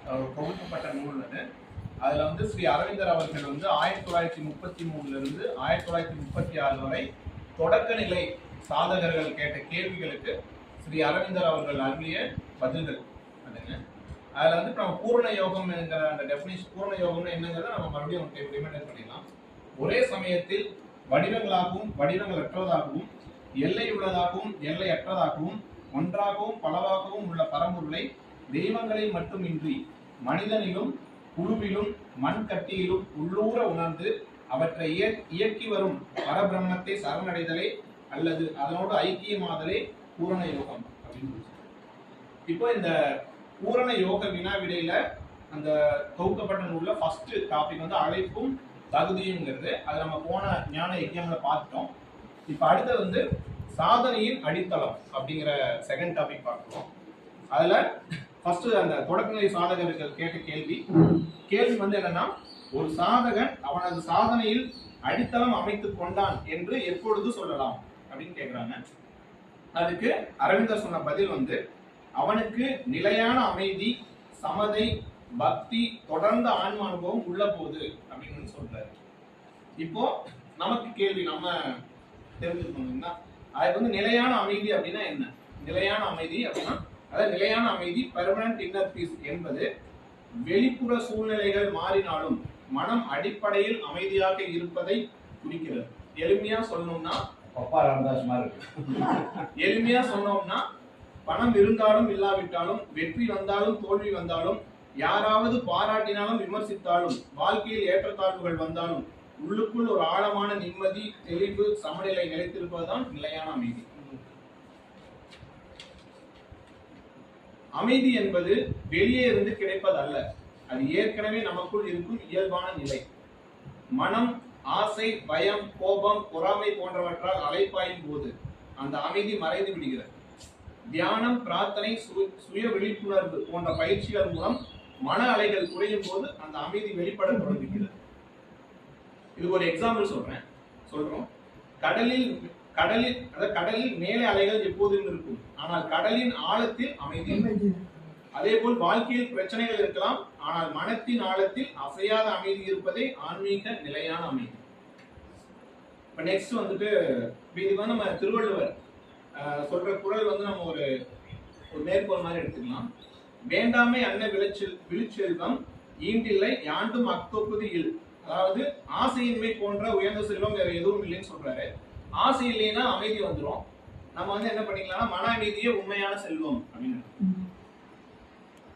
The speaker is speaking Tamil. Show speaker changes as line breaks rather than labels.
தொகுக்கப்பட்ட நூல் அது. அதுல வந்து ஸ்ரீ அரவிந்தர் அவர்கள் வந்து 1933 இருந்து 1936 வரை தொடக்க நிலை சாதகர்கள் கேட்ட கேள்விகளுக்கு ஸ்ரீ அரவிந்தர் அவர்கள் அருளிய பதில்கள் அதுங்க. அதுல வந்து நம்ம பூரண யோகம் என்கிற அந்த டெஃபினிஷன், பூரண யோகம்னு என்னங்கிறத நம்ம மறுபடியும் ரிமைண்டர் பண்ணிடலாம். ஒரே சமயத்தில் வடிவங்களாகவும் வடிவங்கள் அற்றதாகவும் எல்லை உள்ளதாகவும் எல்லை அற்றதாகவும் ஒன்றாகவும் பலவாகவும் உள்ள பரம்பொருளை தெய்வங்களை மட்டுமின்றி மனிதனிலும் குழுவிலும் மண் கட்டியிலும் உள்ளூர உணர்ந்து அவற்றை இயக்கி வரும் பரபிரம்மத்தை சரணடைதலே அல்லது அதனோடு ஐக்கியமாதலே பூரண யோகம் அப்படின்னு. இப்போ இந்த பூரண யோக வினா விடையில அந்த தொகுக்கப்பட்ட நூல்ல ஃபர்ஸ்ட் டாபிக் வந்து அழைப்பும் தகுதியுங்கிறது. அது நம்ம போன ஞான யஜ்ஞம்ல பார்த்துட்டோம். இப்ப அடுத்தது வந்து சாதனையின் அடித்தளம் அப்படிங்கிற செகண்ட் டாபிக் பார்க்கிறோம். அதுல ஃபர்ஸ்ட் அந்த தொடக்கநிலை சாதகர்கள் கேட்ட கேள்வி வந்து என்னன்னா, ஒரு சாதகன் அவனது சாதனையில் அடித்தளம் அமைத்துக் கொண்டான் என்று எப்பொழுது சொல்லலாம் அப்படின்னு கேட்கிறாங்க. அதுக்கு அரவிந்தர் சொன்ன பதில் வந்து, அவனுக்கு நிலையான அமைதி, சமதை, பக்தி, தொடர்ந்த ஆன்ம அனுபவம் உள்ள போது அப்படின்னு சொல்றாரு. இப்போ நமக்கு கேள்வி நம்ம தெரிஞ்சுக்கணும்னா, அது வந்து நிலையான அமைதி அப்படின்னா என்ன? நிலையான அமைதி அப்படின்னா, அதாவது நிலையான அமைதி பெர்மனன்ட் இன்னர் பீஸ் என்பது வெளிப்புற சூழ்நிலைகள் மாறினாலும் மனம் அடிப்படையில் அமைதியாக இருப்பதை குறிக்கிறது. எளிமையா சொல்லணும்னா எளிமையா சொன்னோம்னா, பணம் இருந்தாலும் இல்லாவிட்டாலும், வெற்றி வந்தாலும் தோல்வி வந்தாலும், யாராவது பாராட்டினாலும் விமர்சித்தாலும், வாழ்க்கையில் ஏற்றத்தாழ்வுகள் வந்தாலும் உள்ளுக்குள் ஒரு ஆழமான நிம்மதி, தெளிவு, சமநிலை நிலைத்திருப்பதுதான் நிலையான அமைதி. அமைதி என்பது வெளியே இருந்து கிடைப்பதல்ல, அது ஏற்கனவே நமக்குள் இருக்கும் இயல்பான நிலை. மனம் ஆசை, பயம், கோபம், பொறாமை போன்றவற்றால் அலைப்பாயும் போது அந்த அமைதி மறைந்து விடுகிறது. தியானம், பிரார்த்தனை, சுய விழிப்புணர்வு போன்ற பயிற்சிகள் மூலம் மன அலைகள் குறையும் போது அந்த அமைதி வெளிப்பட தொடங்குகிறது. இதுக்கு ஒரு எக்ஸாம்பிள் சொல்றோம். கடலில் மேலே அலைகள் எப்போதும் இருக்கும், ஆனால் கடலின் ஆழத்தில் அமைதி. அதே போல் வாழ்க்கையில் பிரச்சனைகள் இருக்கலாம், ஆனால் மனத்தின் ஆழத்தில் அசையாத அமைதி இருப்பதே ஆன்மீக நிலையான அமைதி. இப்ப நெக்ஸ்ட் வந்துட்டு இது வந்து நம்ம திருவள்ளுவர் சொல்ற குறள் வந்து நம்ம ஒரு மேற்கோள் மாதிரி எடுத்துக்கலாம். வேண்டாமை அன்ன விழுச்செல்வம் ஈண்டில்லை யாண்டும் அக்தொப்புது இல். அதாவது ஆசையின்மை போன்ற உயர்ந்த செல்வம் வேற எதுவும் இல்லைன்னு சொல்றாரு. ஆசை இல்லைன்னா அமைதி வந்துடும். நம்ம வந்து என்ன பண்ணிக்கலாம்னா, மன அமைதியே உண்மையான செல்வம் அப்படின்னு.